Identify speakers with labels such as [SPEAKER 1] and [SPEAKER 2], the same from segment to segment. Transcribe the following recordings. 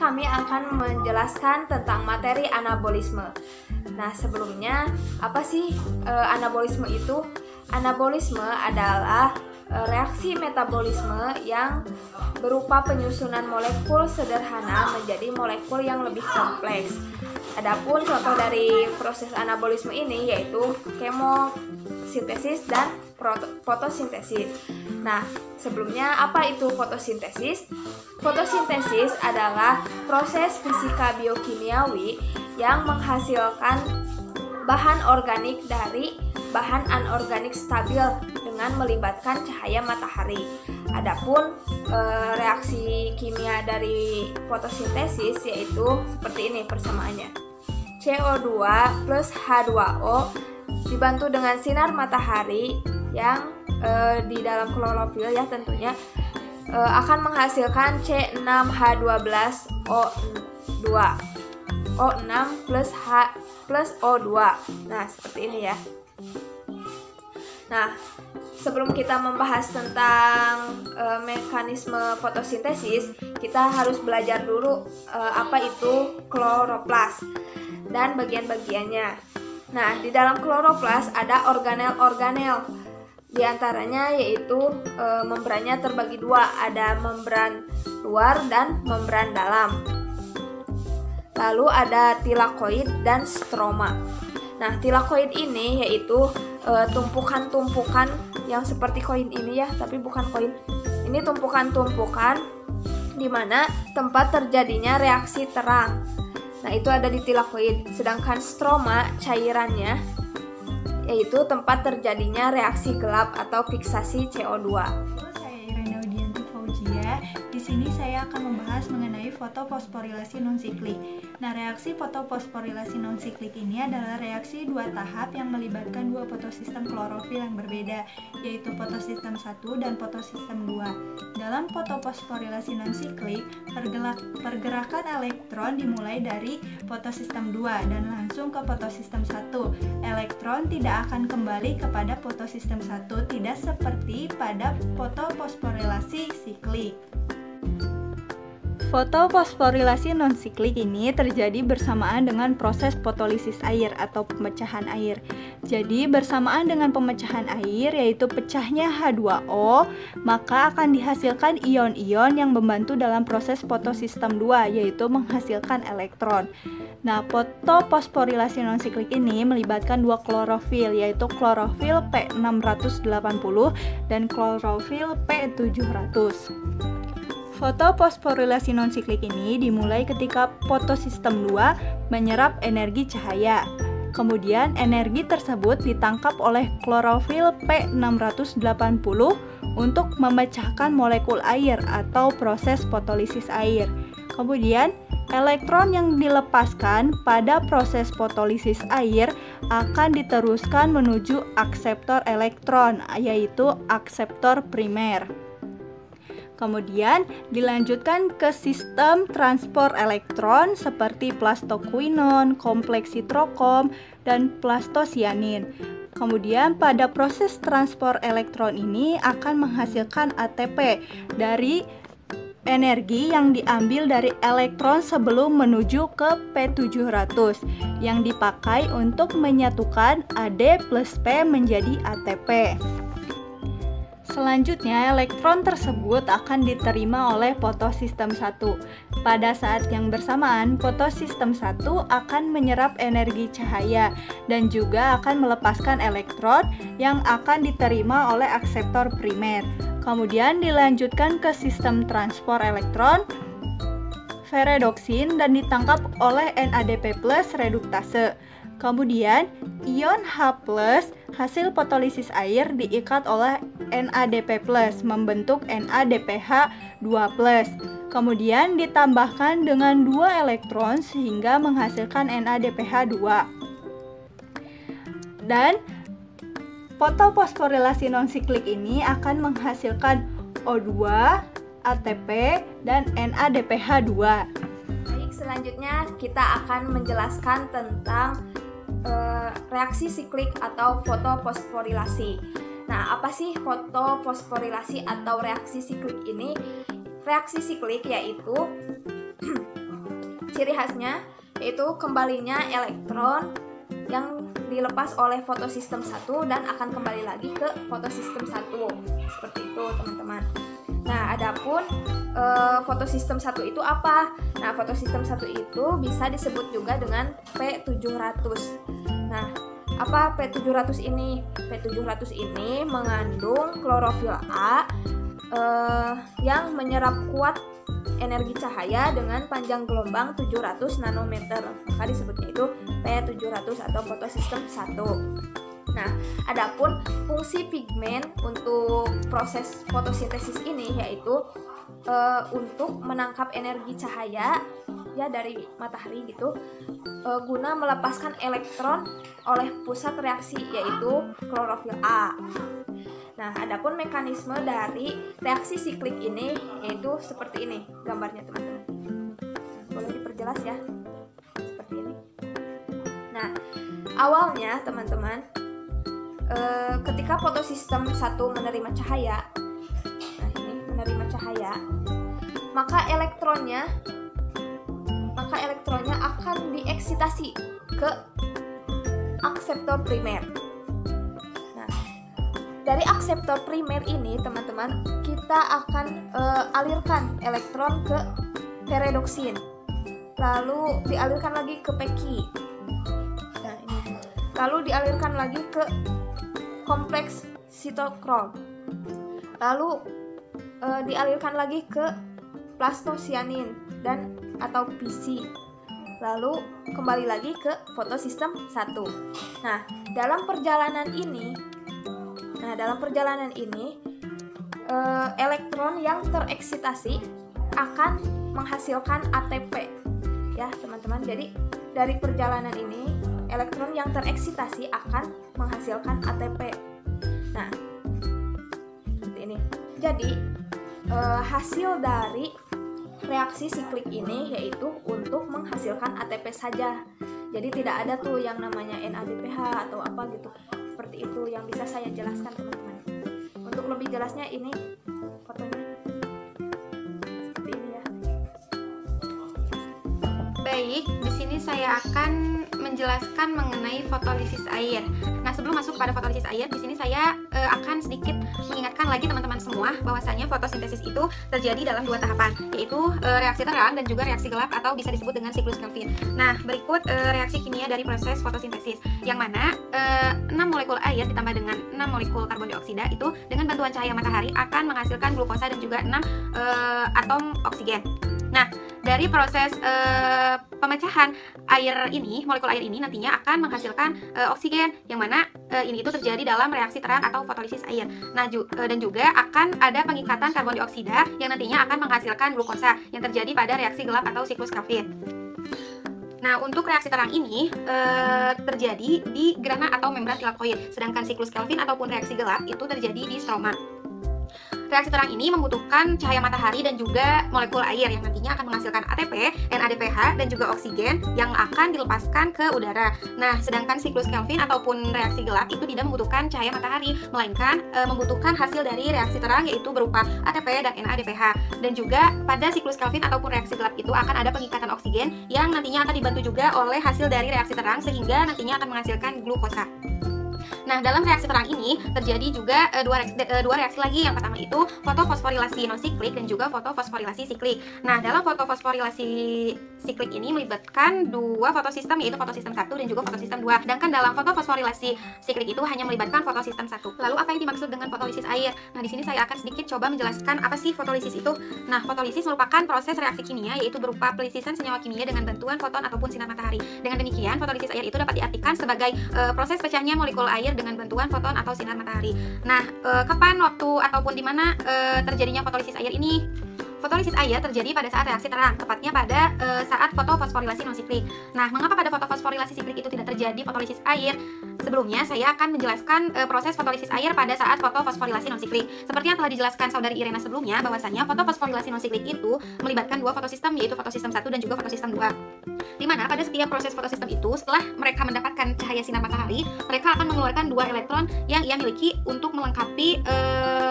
[SPEAKER 1] kami akan menjelaskan tentang materi anabolisme. Nah, sebelumnya apa sih anabolisme itu? Anabolisme adalah reaksi metabolisme yang berupa penyusunan molekul sederhana menjadi molekul yang lebih kompleks. Adapun contoh dari proses anabolisme ini yaitu kemosintesis dan fotosintesis. Nah, sebelumnya apa itu fotosintesis? Fotosintesis adalah proses fisika biokimiawi yang menghasilkan bahan organik dari bahan anorganik stabil dengan melibatkan cahaya matahari. Adapun reaksi kimia dari fotosintesis yaitu seperti ini persamaannya. CO2 plus H2O dibantu dengan sinar matahari yang di dalam klorofil ya tentunya akan menghasilkan C6H12O2 O6 plus H plus O2. Nah, seperti ini ya. Nah, sebelum kita membahas tentang mekanisme fotosintesis, kita harus belajar dulu apa itu kloroplas dan bagian-bagiannya. Nah, di dalam kloroplas ada organel-organel. Di antaranya yaitu membrannya terbagi dua, ada membran luar dan membran dalam. Lalu ada tilakoid dan stroma. Nah, tilakoid ini yaitu tumpukan-tumpukan yang seperti koin ini ya, tapi bukan koin. Ini tumpukan-tumpukan di mana tempat terjadinya reaksi terang. Nah, itu ada di tilakoid. Sedangkan stroma cairannya yaitu tempat terjadinya reaksi gelap atau fiksasi CO2.
[SPEAKER 2] Saya Irene Audianti Fauzia. Di sini saya akan membahas mengenai fotoposforilasi non-siklik. Nah, reaksi fotoposforilasi non-siklik ini adalah reaksi dua tahap yang melibatkan dua fotosistem klorofil yang berbeda, yaitu fotosistem 1 dan fotosistem 2. Dalam fotoposforilasi non-siklik, pergerakan elektron dimulai dari fotosistem 2 dan langsung ke fotosistem 1. Elektron tidak akan kembali kepada fotosistem 1, tidak seperti pada fotoposforilasi siklik. Fotoposforilasi non-siklik ini terjadi bersamaan dengan proses fotolisis air atau pemecahan air. Jadi bersamaan dengan pemecahan air yaitu pecahnya H2O, maka akan dihasilkan ion-ion yang membantu dalam proses fotosistem 2 yaitu menghasilkan elektron. Nah, fotoposforilasi non-siklik ini melibatkan dua klorofil yaitu klorofil P680 dan klorofil P700. Fotoposforilasi non-siklik ini dimulai ketika fotosistem 2 menyerap energi cahaya. Kemudian energi tersebut ditangkap oleh klorofil P680 untuk memecahkan molekul air atau proses fotolisis air. Kemudian elektron yang dilepaskan pada proses fotolisis air akan diteruskan menuju akseptor elektron, yaitu akseptor primer. Kemudian dilanjutkan ke sistem transport elektron seperti plastoquinon, kompleks sitrokom, dan plastosianin. Kemudian pada proses transport elektron ini akan menghasilkan ATP dari energi yang diambil dari elektron sebelum menuju ke P700 yang dipakai untuk menyatukan AD plus P menjadi ATP. Selanjutnya, elektron tersebut akan diterima oleh fotosistem 1. Pada saat yang bersamaan, fotosistem 1 akan menyerap energi cahaya dan juga akan melepaskan elektron yang akan diterima oleh akseptor primer. Kemudian dilanjutkan ke sistem transport elektron, ferredoksin, dan ditangkap oleh NADP+ reduktase. Kemudian, ion H+ hasil fotolisis air diikat oleh NADP+ membentuk NADPH2+. Kemudian ditambahkan dengan 2 elektron sehingga menghasilkan NADPH2. Dan fotoposforilasi non-siklik ini akan menghasilkan O2, ATP, dan NADPH2.
[SPEAKER 1] Baik, selanjutnya kita akan menjelaskan tentang reaksi siklik atau fotoposforilasi. Nah, apa sih fotoposforilasi atau reaksi siklik ini? Reaksi siklik yaitu ciri khasnya yaitu kembalinya elektron yang dilepas oleh fotosistem 1 dan akan kembali lagi ke fotosistem 1. Seperti itu, teman-teman. Nah, adapun fotosistem 1 itu apa? Nah, fotosistem 1 itu bisa disebut juga dengan P700. Nah, apa P700 ini? P700 ini mengandung klorofil A yang menyerap kuat energi cahaya dengan panjang gelombang 700 nanometer. Maka disebutnya itu P700 atau fotosistem 1. Nah, adapun fungsi pigmen untuk proses fotosintesis ini yaitu untuk menangkap energi cahaya ya dari matahari gitu, guna melepaskan elektron oleh pusat reaksi yaitu klorofil A. Nah, adapun mekanisme dari reaksi siklik ini yaitu seperti ini gambarnya, teman-teman. Boleh diperjelas ya, seperti ini. Nah, awalnya teman-teman, ketika fotosistem 1 menerima cahaya, nah ini menerima cahaya, maka elektronnya akan dieksitasi ke akseptor primer. Dari akseptor primer ini, teman-teman, kita akan alirkan elektron ke peredoksin, lalu dialirkan lagi ke peki. Nah, ini. Lalu dialirkan lagi ke kompleks sitokrom, lalu dialirkan lagi ke plastosianin dan atau PC, lalu kembali lagi ke fotosistem 1. Nah, dalam perjalanan ini elektron yang tereksitasi akan menghasilkan ATP ya, teman-teman. Jadi dari perjalanan ini elektron yang tereksitasi akan menghasilkan ATP. Nah, seperti ini. Jadi hasil dari reaksi siklik ini yaitu untuk menghasilkan ATP saja. Jadi tidak ada tuh yang namanya NADPH atau apa gitu. Seperti itu yang bisa saya jelaskan, teman-teman. Untuk lebih jelasnya ini fotonya seperti ini ya.
[SPEAKER 3] Baik, di sini saya akan menjelaskan mengenai fotolisis air. Nah, sebelum masuk pada fotolisis air, di sini saya akan sedikit mengingatkan lagi teman-teman semua bahwasanya fotosintesis itu terjadi dalam 2 tahapan, yaitu reaksi terang dan juga reaksi gelap atau bisa disebut dengan siklus Kelvin. Nah, berikut reaksi kimia dari proses fotosintesis, yang mana 6 molekul air ditambah dengan 6 molekul karbon dioksida itu dengan bantuan cahaya matahari akan menghasilkan glukosa dan juga 6 atom oksigen. Nah, dari proses pemecahan air ini, molekul air ini nantinya akan menghasilkan oksigen, yang mana ini itu terjadi dalam reaksi terang atau fotolisis air. Nah, dan juga akan ada pengikatan karbon dioksida yang nantinya akan menghasilkan glukosa yang terjadi pada reaksi gelap atau siklus Kelvin. Nah, untuk reaksi terang ini terjadi di grana atau membran tilakoid, sedangkan siklus Kelvin ataupun reaksi gelap itu terjadi di stroma. Reaksi terang ini membutuhkan cahaya matahari dan juga molekul air yang nantinya akan menghasilkan ATP, NADPH, dan juga oksigen yang akan dilepaskan ke udara. Nah, sedangkan siklus Kelvin ataupun reaksi gelap itu tidak membutuhkan cahaya matahari, melainkan membutuhkan hasil dari reaksi terang yaitu berupa ATP dan NADPH. Dan juga pada siklus Kelvin ataupun reaksi gelap itu akan ada pengikatan oksigen yang nantinya akan dibantu juga oleh hasil dari reaksi terang sehingga nantinya akan menghasilkan glukosa. Nah, dalam reaksi terang ini terjadi juga dua reaksi lagi. Yang pertama itu fotofosforilasi non-siklik dan juga fotofosforilasi siklik. Nah, dalam fotofosforilasi siklik ini melibatkan 2 fotosistem, yaitu fotosistem 1 dan juga fotosistem 2. Sedangkan dalam fotofosforilasi siklik itu hanya melibatkan fotosistem 1. Lalu apa yang dimaksud dengan fotolisis air? Nah, di sini saya akan sedikit coba menjelaskan apa sih fotolisis itu. Nah, fotolisis merupakan proses reaksi kimia yaitu berupa pelisisan senyawa kimia dengan bantuan foton ataupun sinar matahari. Dengan demikian, fotolisis air itu dapat diartikan sebagai proses pecahnya molekul air dengan bantuan foton atau sinar matahari. Nah, kapan, waktu, ataupun di mana terjadinya fotolisis air ini? Fotolisis air terjadi pada saat reaksi terang, tepatnya pada saat fotofosforilasi non-siklik. Nah, mengapa pada fotofosforilasi siklik itu tidak terjadi fotolisis air? Sebelumnya, saya akan menjelaskan proses fotolisis air pada saat fotofosforilasi non-siklik. Seperti yang telah dijelaskan saudari Irena sebelumnya, bahwasanya fotofosforilasi non-siklik itu melibatkan 2 fotosistem, yaitu fotosistem 1 dan juga fotosistem 2. di mana pada setiap proses fotosistem itu, setelah mereka mendapatkan cahaya sinar matahari, mereka akan mengeluarkan 2 elektron yang ia miliki untuk melengkapi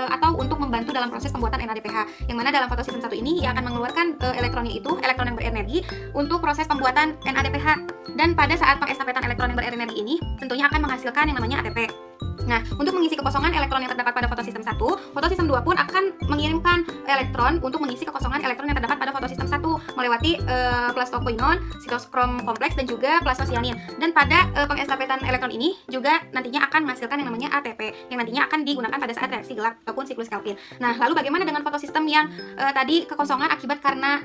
[SPEAKER 3] atau untuk membantu dalam proses pembuatan NADPH. Yang mana dalam fotosistem 1 ini ia akan mengeluarkan elektronnya itu, elektron yang berenergi untuk proses pembuatan NADPH. Dan pada saat pengestafetan elektron yang berenergi ini tentunya akan menghasilkan yang namanya ATP. Nah, untuk mengisi kekosongan elektron yang terdapat pada fotosistem 1, fotosistem 2 pun akan mengirimkan elektron untuk mengisi kekosongan elektron yang terdapat pada fotosistem 1 melewati plastoquinone, sitoskrom kompleks, dan juga plasmasianin. Dan pada pengestafetan elektron ini juga nantinya akan menghasilkan yang namanya ATP yang nantinya akan digunakan pada saat reaksi gelap ataupun siklus Kelvin. Nah, lalu bagaimana dengan fotosistem yang tadi kekosongan akibat karena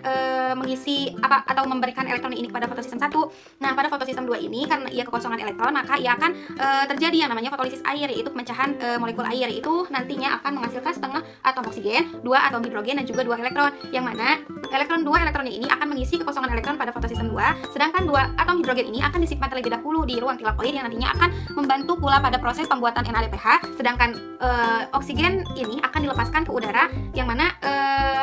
[SPEAKER 3] mengisi atau memberikan elektron ini kepada fotosistem 1? Nah, pada fotosistem 2 ini karena ia kekosongan elektron, maka ia akan terjadi yang namanya fotolisis air, yaitu pemecahan molekul air, yaitu nantinya akan menghasilkan setengah atom oksigen, 2 atom hidrogen, dan juga 2 elektron, yang mana elektron 2 elektronnya ini akan mengisi kekosongan elektron pada fotosistem 2, sedangkan 2 atom hidrogen ini akan disimpan terlebih dahulu di ruang tilakoid yang nantinya akan membantu pula pada proses pembuatan NADPH, sedangkan oksigen ini akan dilepaskan ke udara, yang mana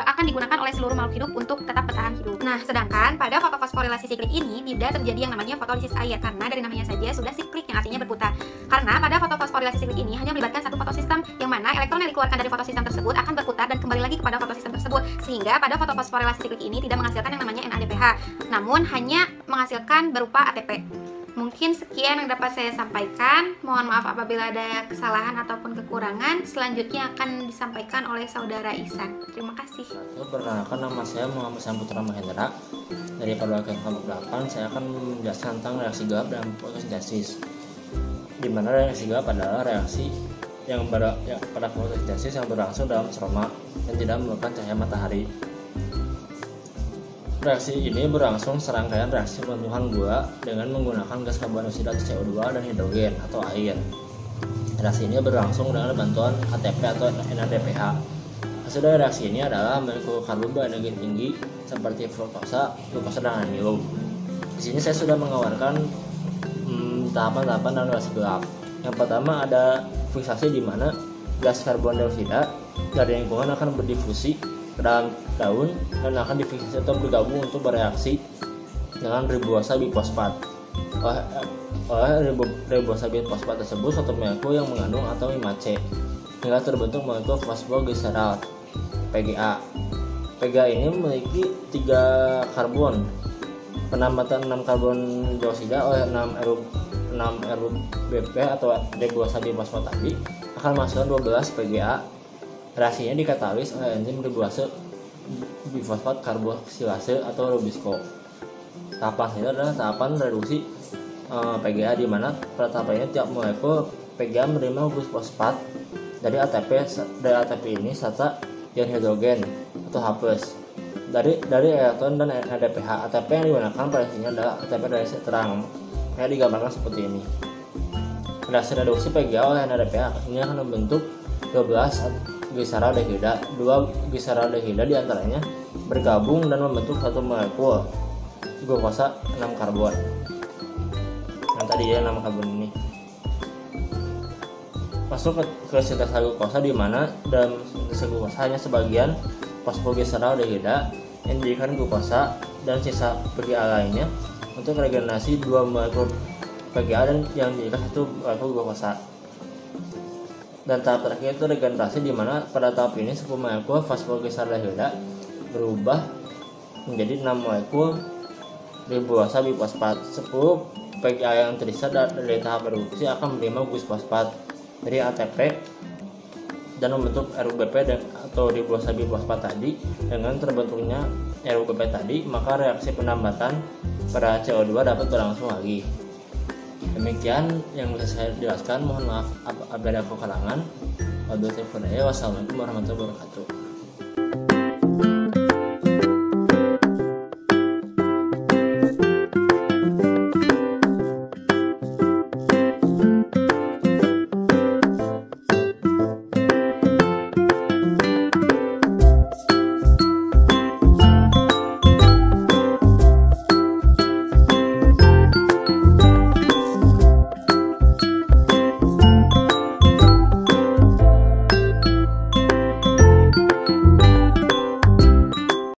[SPEAKER 3] akan digunakan oleh seluruh makhluk hidup untuk tetap bertahan hidup. Nah, sedangkan pada fotofosforilasi siklik ini tidak terjadi yang namanya fotolisis air, karena dari namanya saja sudah siklik yang artinya berputar. Karena pada fotofosforilasi siklik ini hanya melibatkan satu fotosistem, yang mana elektron yang dikeluarkan dari fotosistem tersebut akan berputar dan kembali lagi kepada fotosistem tersebut, sehingga pada fotofosforilasi siklik ini tidak menghasilkan yang namanya NADPH, namun hanya menghasilkan berupa ATP. Mungkin sekian yang dapat saya sampaikan. Mohon maaf apabila ada kesalahan ataupun kekurangan. Selanjutnya akan disampaikan oleh saudara Ihsan. Terima kasih.
[SPEAKER 4] Perkenalkan, nama saya Muhammad Saputra Mahendra dari Paduakan kelompok 8. Saya akan menjelaskan tentang reaksi gelap dan fotosintesis. Di mana reaksi gelap adalah reaksi yang pada fotosintesis yang berlangsung dalam stroma dan tidak memerlukan cahaya matahari. Reaksi ini berlangsung serangkaian reaksi pembentukan gula dengan menggunakan gas karbon dioksida CO2 dan hidrogen atau air. Reaksi ini berlangsung dengan bantuan ATP atau NADPH. Hasil dari reaksi ini adalah molekul karbon berenergi tinggi seperti fruktosa, glukosa, dan amilum. Di sini saya sudah mengawarkan tahapan-tahapan dalam reaksi gelap. Yang pertama ada fiksasi, di mana gas karbon dioksida dari lingkungan akan berdifusi ke dalam daun dan akan difiksasi atau bergabung untuk bereaksi dengan ribosa bifosfat. Oleh ribosa bifosfat tersebut suatu molekul yang mengandung atom 5C hingga terbentuk molekul fosfoglycerol PGA. PGA ini memiliki 3 karbon. Penambatan 6 karbon dioksida oleh 6 RUBP atau ribosa bifosfat tadi akan menghasilkan 12 PGA. Reaksinya dikatalis oleh enzim ribosa bifosfat karboksilase atau Rubisco. Tahapan ini adalah tahapan reduksi PGA, di mana pada tahapan ini tiap molekul PGA menerima glucose dari ATP ini serta ion hidrogen atau H+ dari elektron dan NADPH. ATP yang digunakan pada sini adalah ATP dari terang, kayak digambarkan seperti ini. Reaksi reduksi PGA oleh NADPH ini akan membentuk 12 gliseraldehida. 2 gliseraldehida diantaranya bergabung dan membentuk satu molekul glukosa 6 karbon. Yang tadi ya 6 karbon ini masuk ke sintesa glukosa, di mana dalam sintesa glukosa hanya sebagian fosfoglyceraldehida yang dijadikan glukosa dan sisa PGA lainnya untuk regenerasi 2 molekul PGA dan yang dijadikan 1 molekul glukosa. Dan tahap terakhir itu regenerasi, di mana pada tahap ini 10 molekul fosfoglyceraldehida berubah menjadi 6 molekul ribosa bifosfat. 10 PGA yang tersisa dari tahap reduksi akan menerima gusfosfat dari ATP dan membentuk RUBP atau ribosa bifosfat tadi. Dengan terbentuknya RUBP tadi, maka reaksi penambatan pada CO2 dapat berlangsung lagi. Demikian yang bisa saya jelaskan. Mohon maaf apabila ada kekurangan. Wassalamualaikum warahmatullahi wabarakatuh.